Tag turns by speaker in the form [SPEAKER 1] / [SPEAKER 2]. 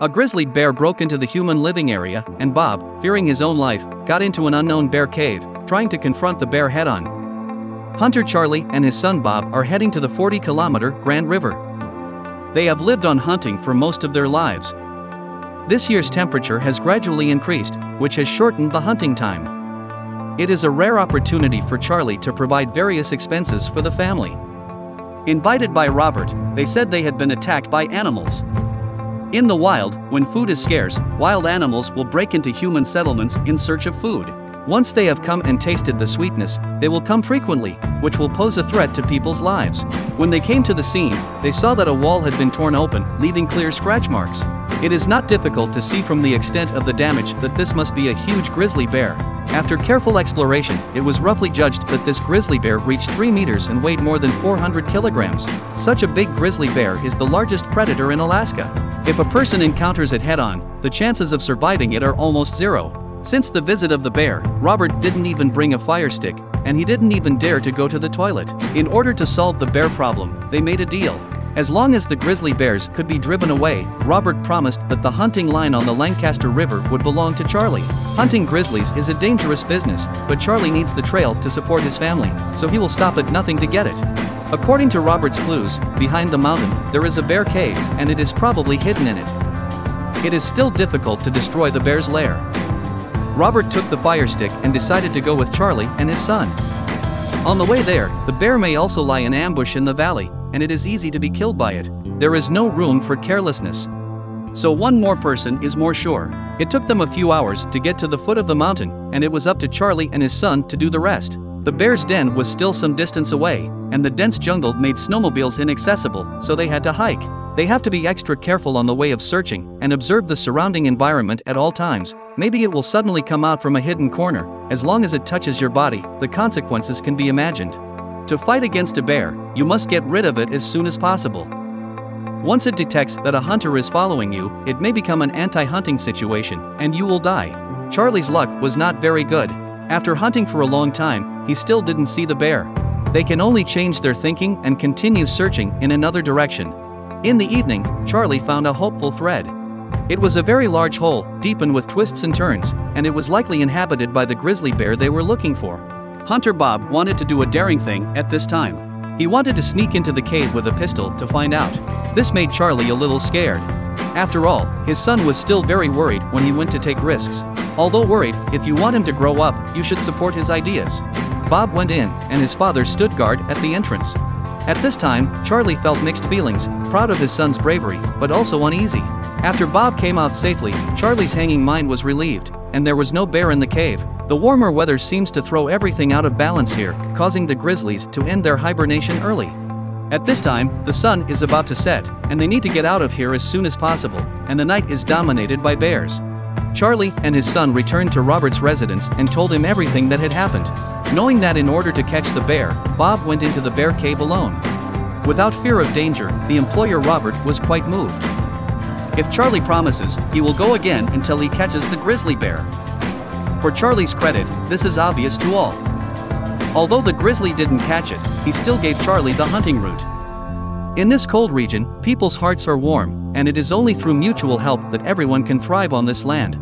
[SPEAKER 1] A grizzly bear broke into the human living area, and Bob, fearing his own life, got into an unknown bear cave, trying to confront the bear head-on. Hunter Charlie and his son Bob are heading to the 40-kilometer Grand River. They have lived on hunting for most of their lives. This year's temperature has gradually increased, which has shortened the hunting time. It is a rare opportunity for Charlie to provide various expenses for the family. Invited by Robert, they said they had been attacked by animals. In the wild, when food is scarce, wild animals will break into human settlements in search of food. Once they have come and tasted the sweetness, they will come frequently, which will pose a threat to people's lives. When they came to the scene, they saw that a wall had been torn open, leaving clear scratch marks. It is not difficult to see from the extent of the damage that this must be a huge grizzly bear. After careful exploration, it was roughly judged that this grizzly bear reached 3 meters and weighed more than 400 kilograms. Such a big grizzly bear is the largest predator in Alaska. If a person encounters it head-on, the chances of surviving it are almost zero. Since the visit of the bear, Robert didn't even bring a fire stick, and he didn't even dare to go to the toilet. In order to solve the bear problem, they made a deal. As long as the grizzly bears could be driven away, Robert promised that the hunting line on the Lancaster River would belong to Charlie. Hunting grizzlies is a dangerous business, but Charlie needs the trail to support his family, so he will stop at nothing to get it. According to Robert's clues, behind the mountain, there is a bear cave, and it is probably hidden in it. It is still difficult to destroy the bear's lair. Robert took the fire stick and decided to go with Charlie and his son. On the way there, the bear may also lie in ambush in the valley, and it is easy to be killed by it. There is no room for carelessness. So one more person is more sure. It took them a few hours to get to the foot of the mountain, and it was up to Charlie and his son to do the rest. The bear's den was still some distance away, and the dense jungle made snowmobiles inaccessible, so they had to hike. They have to be extra careful on the way of searching, and observe the surrounding environment at all times. Maybe it will suddenly come out from a hidden corner. As long as it touches your body, the consequences can be imagined. To fight against a bear, you must get rid of it as soon as possible. Once it detects that a hunter is following you, it may become an anti-hunting situation, and you will die. Charlie's luck was not very good. After hunting for a long time, he still didn't see the bear. They can only change their thinking and continue searching in another direction. In the evening, Charlie found a hopeful thread. It was a very large hole, deepened with twists and turns, and it was likely inhabited by the grizzly bear they were looking for. Hunter Bob wanted to do a daring thing at this time. He wanted to sneak into the cave with a pistol to find out. This made Charlie a little scared. After all, his son was still very worried when he went to take risks. Although worried, if you want him to grow up, you should support his ideas. Bob went in, and his father stood guard at the entrance. At this time, Charlie felt mixed feelings, proud of his son's bravery, but also uneasy. After Bob came out safely, Charlie's hanging mind was relieved, and there was no bear in the cave. The warmer weather seems to throw everything out of balance here, causing the grizzlies to end their hibernation early. At this time, the sun is about to set, and they need to get out of here as soon as possible, and the night is dominated by bears. Charlie and his son returned to Robert's residence and told him everything that had happened. Knowing that in order to catch the bear, Bob went into the bear cave alone. Without fear of danger, the employer Robert was quite moved. If Charlie promises, he will go again until he catches the grizzly bear. For Charlie's credit, this is obvious to all. Although the grizzly didn't catch it, he still gave Charlie the hunting route. In this cold region, people's hearts are warm, and it is only through mutual help that everyone can thrive on this land.